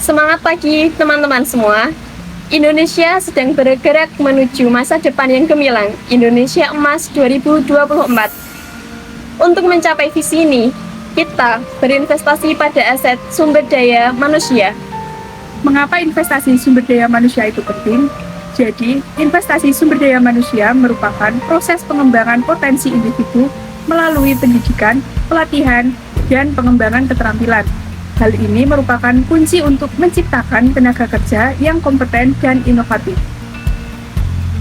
Semangat pagi teman-teman semua. Indonesia sedang bergerak menuju masa depan yang gemilang, Indonesia Emas 2024. Untuk mencapai visi ini, kita berinvestasi pada aset sumber daya manusia. Mengapa investasi sumber daya manusia itu penting? Jadi, investasi sumber daya manusia merupakan proses pengembangan potensi individu melalui pendidikan, pelatihan, dan pengembangan keterampilan. Hal ini merupakan kunci untuk menciptakan tenaga kerja yang kompeten dan inovatif.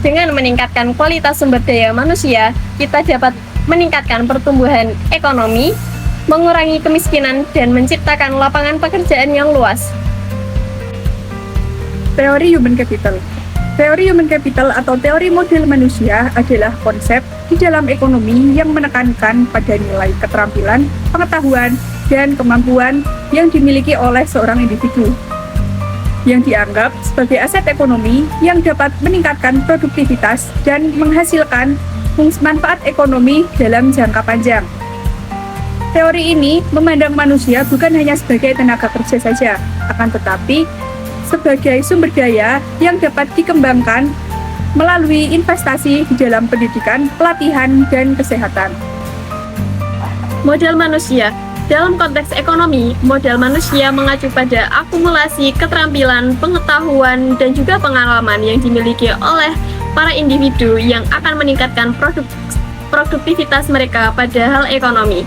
Dengan meningkatkan kualitas sumber daya manusia, kita dapat meningkatkan pertumbuhan ekonomi, mengurangi kemiskinan, dan menciptakan lapangan pekerjaan yang luas. Teori Human Capital. Teori Human Capital atau teori model manusia adalah konsep di dalam ekonomi yang menekankan pada nilai keterampilan, pengetahuan, dan kemampuan yang dimiliki oleh seorang individu, yang dianggap sebagai aset ekonomi yang dapat meningkatkan produktivitas dan menghasilkan manfaat ekonomi dalam jangka panjang. Teori ini memandang manusia bukan hanya sebagai tenaga kerja saja, akan tetapi sebagai sumber daya yang dapat dikembangkan melalui investasi di dalam pendidikan, pelatihan, dan kesehatan. Modal manusia. Dalam konteks ekonomi, modal manusia mengacu pada akumulasi keterampilan, pengetahuan, dan juga pengalaman yang dimiliki oleh para individu yang akan meningkatkan produktivitas mereka pada hal ekonomi.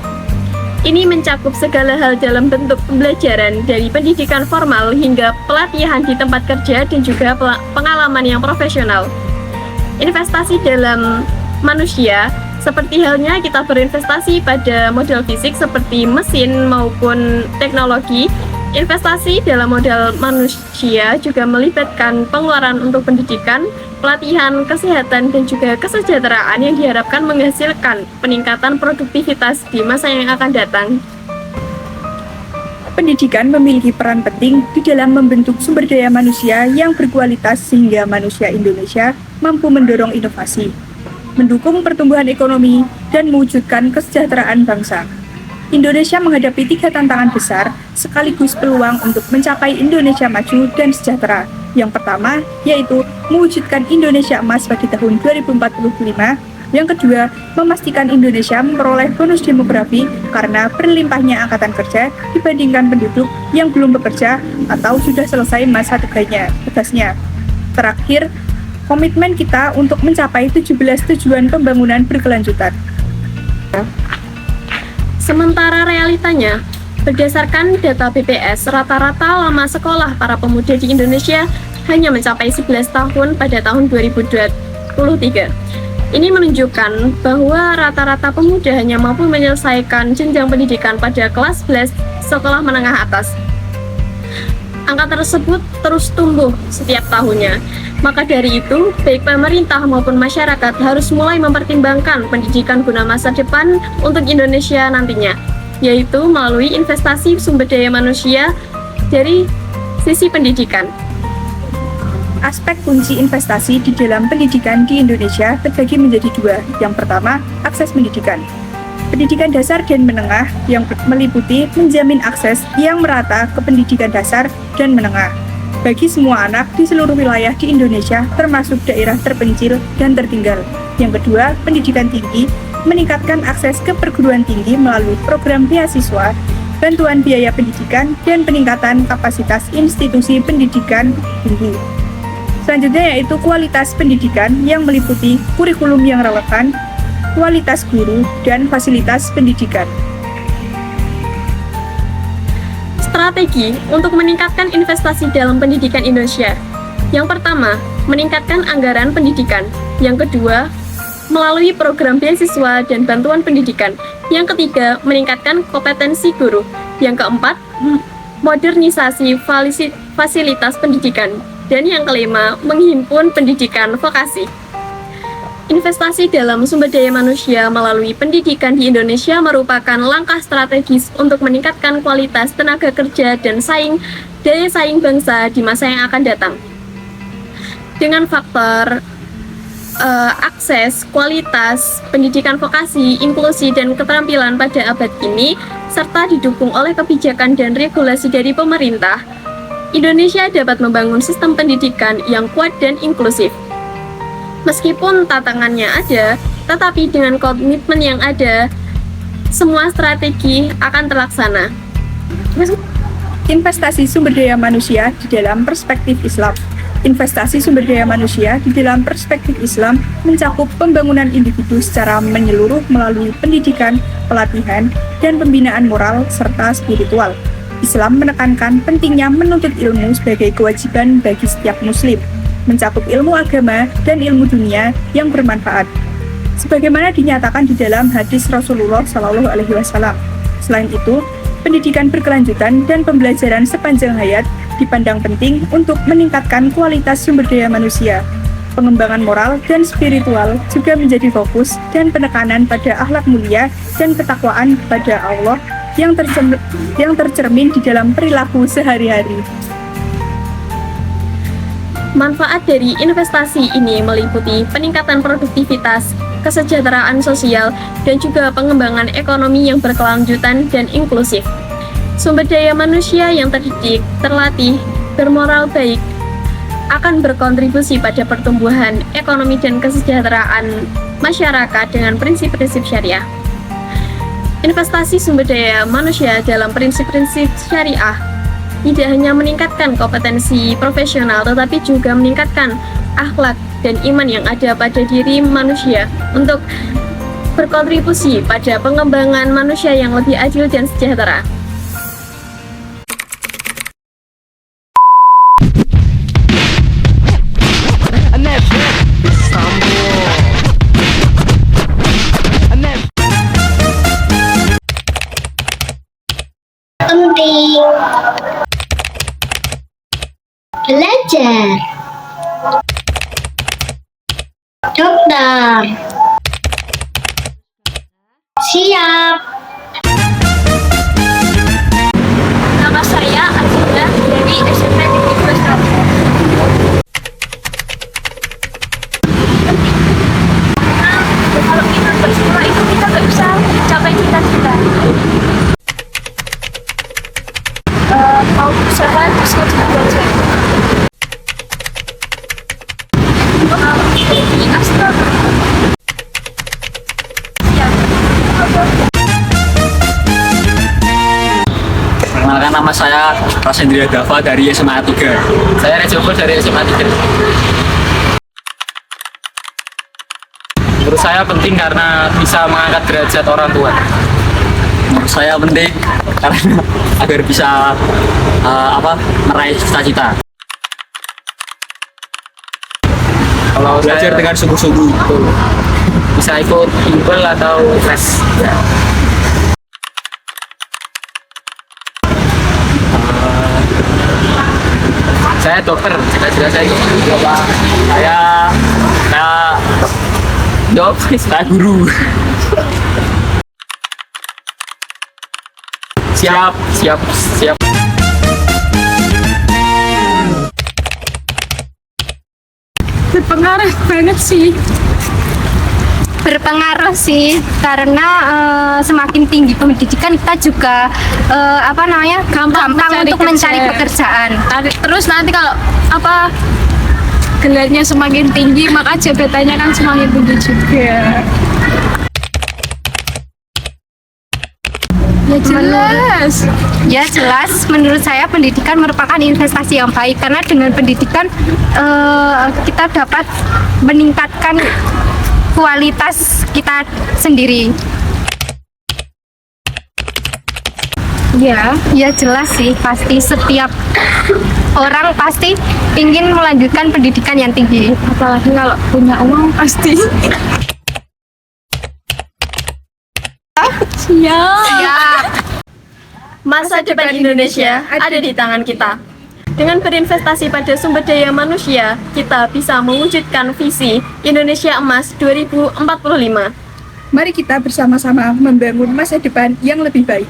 Ini mencakup segala hal dalam bentuk pembelajaran dari pendidikan formal hingga pelatihan di tempat kerja dan juga pengalaman yang profesional. Investasi dalam manusia, seperti halnya kita berinvestasi pada modal fisik seperti mesin maupun teknologi, investasi dalam modal manusia juga melibatkan pengeluaran untuk pendidikan, pelatihan, kesehatan, dan juga kesejahteraan yang diharapkan menghasilkan peningkatan produktivitas di masa yang akan datang. Pendidikan memiliki peran penting di dalam membentuk sumber daya manusia yang berkualitas sehingga manusia Indonesia mampu mendorong inovasi, mendukung pertumbuhan ekonomi, dan mewujudkan kesejahteraan bangsa. Indonesia menghadapi 3 tantangan besar sekaligus peluang untuk mencapai Indonesia maju dan sejahtera. Yang pertama, yaitu mewujudkan Indonesia Emas pada tahun 2045. Yang kedua, memastikan Indonesia memperoleh bonus demografi karena berlimpahnya angkatan kerja dibandingkan penduduk yang belum bekerja atau sudah selesai masa tugasnya. Terakhir, komitmen kita untuk mencapai 17 tujuan pembangunan berkelanjutan. Sementara realitanya, berdasarkan data BPS, rata-rata lama sekolah para pemuda di Indonesia hanya mencapai 11 tahun pada tahun 2023. Ini menunjukkan bahwa rata-rata pemuda hanya mampu menyelesaikan jenjang pendidikan pada kelas 11 sekolah menengah atas. Angka tersebut terus tumbuh setiap tahunnya. Maka dari itu, baik pemerintah maupun masyarakat harus mulai mempertimbangkan pendidikan guna masa depan untuk Indonesia nantinya, yaitu melalui investasi sumber daya manusia dari sisi pendidikan. Aspek kunci investasi di dalam pendidikan di Indonesia terbagi menjadi 2. Yang pertama, akses pendidikan. Pendidikan dasar dan menengah yang meliputi menjamin akses yang merata ke pendidikan dasar dan menengah bagi semua anak di seluruh wilayah di Indonesia termasuk daerah terpencil dan tertinggal. Yang kedua, pendidikan tinggi, meningkatkan akses ke perguruan tinggi melalui program beasiswa, bantuan biaya pendidikan, dan peningkatan kapasitas institusi pendidikan tinggi. Selanjutnya yaitu kualitas pendidikan yang meliputi kurikulum yang relevan, kualitas guru, dan fasilitas pendidikan. Strategi untuk meningkatkan investasi dalam pendidikan Indonesia. Yang pertama, meningkatkan anggaran pendidikan. Yang kedua, melalui program beasiswa dan bantuan pendidikan. Yang ketiga, meningkatkan kompetensi guru. Yang keempat, modernisasi fasilitas pendidikan. Dan yang kelima, menghimpun pendidikan vokasi. Investasi dalam sumber daya manusia melalui pendidikan di Indonesia merupakan langkah strategis untuk meningkatkan kualitas tenaga kerja dan daya saing bangsa di masa yang akan datang. Dengan faktor akses, kualitas, pendidikan vokasi, inklusi, dan keterampilan pada abad ini, serta didukung oleh kebijakan dan regulasi dari pemerintah, Indonesia dapat membangun sistem pendidikan yang kuat dan inklusif. Meskipun tantangannya ada, tetapi dengan komitmen yang ada, semua strategi akan terlaksana. Investasi sumber daya manusia di dalam perspektif Islam. Investasi sumber daya manusia di dalam perspektif Islam mencakup pembangunan individu secara menyeluruh melalui pendidikan, pelatihan, dan pembinaan moral serta spiritual. Islam menekankan pentingnya menuntut ilmu sebagai kewajiban bagi setiap muslim, mencakup ilmu agama dan ilmu dunia yang bermanfaat. Sebagaimana dinyatakan di dalam hadis Rasulullah SAW. Selain itu, pendidikan berkelanjutan dan pembelajaran sepanjang hayat dipandang penting untuk meningkatkan kualitas sumber daya manusia. Pengembangan moral dan spiritual juga menjadi fokus dan penekanan pada akhlak mulia dan ketakwaan kepada Allah yang tercermin di dalam perilaku sehari-hari. Manfaat dari investasi ini meliputi peningkatan produktivitas, kesejahteraan sosial, dan juga pengembangan ekonomi yang berkelanjutan dan inklusif. Sumber daya manusia yang terdidik, terlatih, bermoral baik, akan berkontribusi pada pertumbuhan ekonomi dan kesejahteraan masyarakat dengan prinsip-prinsip syariah. Investasi sumber daya manusia dalam prinsip-prinsip syariah tidak hanya meningkatkan kompetensi profesional, tetapi juga meningkatkan akhlak dan iman yang ada pada diri manusia untuk berkontribusi pada pengembangan manusia yang lebih adil dan sejahtera. Penting belajar, dokter, siap. Nama saya Azina dari SMP Negeri 2 Surabaya. Kalau kita bersekolah itu kita nggak bisa capai cita-cita. Mau usaha terus wajib belajar. Jadi astronot. Ya. Perkenalkan, nama saya Rasendria Dava dari SMA 3. Saya Rejogo dari SMA 3. Menurut saya penting karena bisa mengangkat derajat orang tua. Menurut saya penting karena agar bisa meraih cita-cita. Kalau belajar dengan sungguh-sungguh, bisa ikut bimbel atau les. Saya dokter, cita-cita saya dokter. Saya guru. Siap. Berpengaruh banget sih. Berpengaruh sih karena semakin tinggi pendidikan kita juga gampang untuk mencari pekerjaan. Terus nanti kalau gelarnya semakin tinggi maka jabatannya kan semakin tinggi juga. Ya jelas, menurut saya pendidikan merupakan investasi yang baik karena dengan pendidikan kita dapat meningkatkan kualitas kita sendiri. Ya jelas sih, pasti setiap orang pasti ingin melanjutkan pendidikan yang tinggi. Apalagi kalau punya uang pasti. Siap. Masa depan Indonesia ada di tangan kita. Dengan berinvestasi pada sumber daya manusia, kita bisa mewujudkan visi Indonesia Emas 2045. Mari kita bersama-sama membangun masa depan yang lebih baik.